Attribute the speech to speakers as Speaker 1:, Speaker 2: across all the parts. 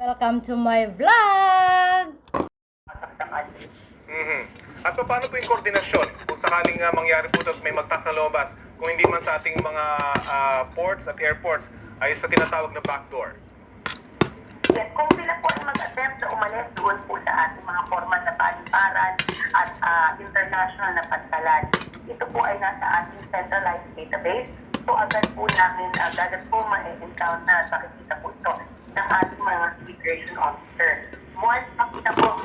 Speaker 1: Welcome to my vlog!
Speaker 2: At paano po yung koordinasyon kung sakaling mangyari po at may magtakalobas kung hindi man sa ating mga ports at airports ay sa tinatawag na backdoor?
Speaker 3: Yes, kung sila po ay mag-attempt na umalis doon po sa ating mga formal na paliparan at international na pagtalan, ito po ay nasa ating centralized database. So agad po namin, agad po ma-encounter at makikita po ito ng ating mga immigration officer. Once makita po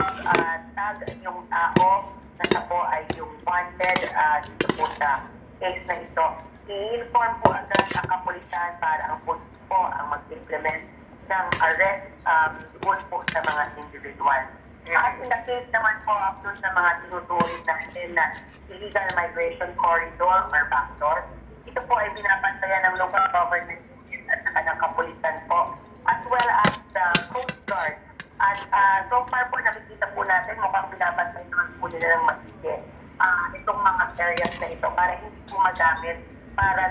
Speaker 3: tag yung tao na siya po ay yung wanted dito po sa case na ito, i-inform po agad ang kapulisan para ang police po ang mag-implement ng arrest doon po sa mga individual. At in the case naman po doon sa mga tinuturing natin na illegal migration corridor or backdoor, ito po ay binabantayan ng local government at saka ng kapulisan po, as well as the Coast Guard. At so far po nakikita po natin mukhang binabantayan naman po nila ng maigi itong mga areas na ito para hindi po magamit para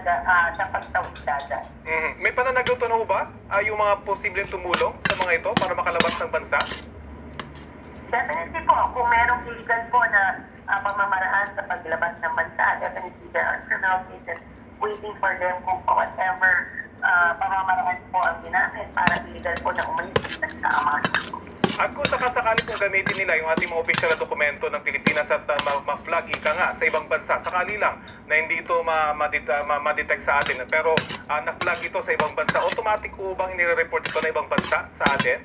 Speaker 3: sa pagtawid dagat.
Speaker 2: May pananagutan ho ba yung mga posibleng tumulong sa mga ito para makalabas ng bansa?
Speaker 3: Definitely po, kung merong illegal po na pamamaraan sa paglabas ng bansa, definitely there are criminal cases waiting for them kung whatever pamamaraan po ang ginamit para illegal po na umalis sa mga ito.
Speaker 2: At kung sakasakali kung gamitin nila yung ating mga opisyal na dokumento ng Pilipinas at ma-flag ika nga sa ibang bansa, sakali lang na hindi ito ma-detect sa atin, pero na-flag ito sa ibang bansa, automatic po bang inire-report ito na ibang bansa sa atin?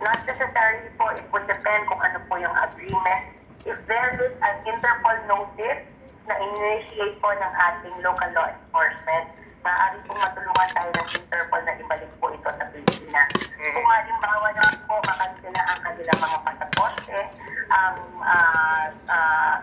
Speaker 3: Not necessarily po, it would depend kung ano po yung agreement. If there is an Interpol notice na initiate po ng ating local law enforcement, maaari pong matulungan tayo ng Interpol na ibalik po ito sa Pilipinas. Kung halimbawa naman po makansila ang kanilang mga pasaporte, ang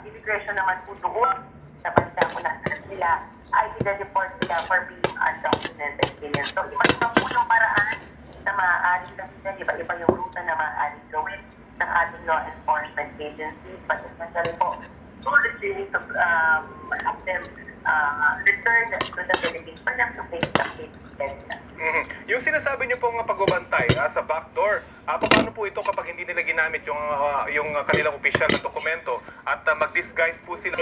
Speaker 3: immigration naman po doon sa bansa po na sila ay i-deport sila for being undocumented aliens. So iba-iba po yung paraan na maaari gawin, iba-iba yung ruta na maaari gawin ng ating law enforcement agencies, but especially po, so it's really to have them return to the Philippines for them to face the case.
Speaker 2: Yung sinasabi niyo pong pagbabantay sa backdoor, paano po ito kapag hindi nila ginamit yung kanilang opisyal na dokumento at mag-disguise po sila?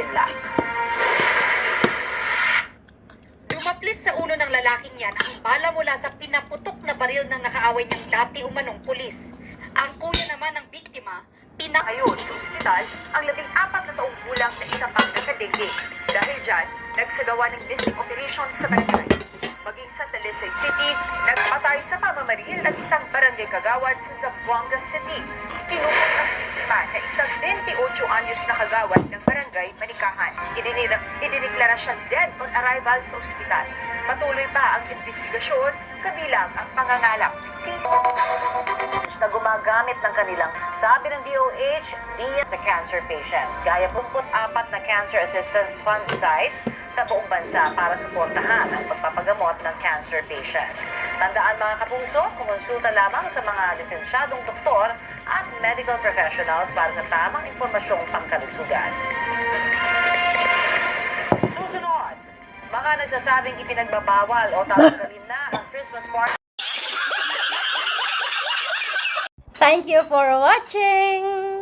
Speaker 4: Dumaplis sa ulo ng lalaking yan ang bala mula sa pinaputok na baril ng nakaaway niyang dati umanong pulis. Ang kuya naman ng biktima,
Speaker 5: Ayon sa ospital ang 14 na taong gulang na isa pang nakadengue. Dahil dyan, nagsagawa ng missing operation sa barangay. Maging sa Talisay City, nagpatay sa pamamaril ng isang barangay kagawad sa Zamboanga City. Tinukot ang biktima na isang 28 anyos na kagawad ng barangay Manikahan. Idiniklara siyang dead on arrival sa ospital. Patuloy pa ang investigasyon, kabilang ang pangangalap ng
Speaker 6: na gumagamit ng kanilang, sabi ng DOH, diyan sa cancer patients. Gaya 24 na cancer assistance fund sites sa buong bansa para suportahan ang pagpapagamot ng cancer patients. Tandaan mga kapuso, kumonsulta lamang sa mga lisensyadong doktor at medical professionals para sa tamang impormasyong pangkalusugan. Susunod, mga nagsasabing ipinagbabawal o tatanggalin na ang Christmas party.
Speaker 1: Thank you for watching!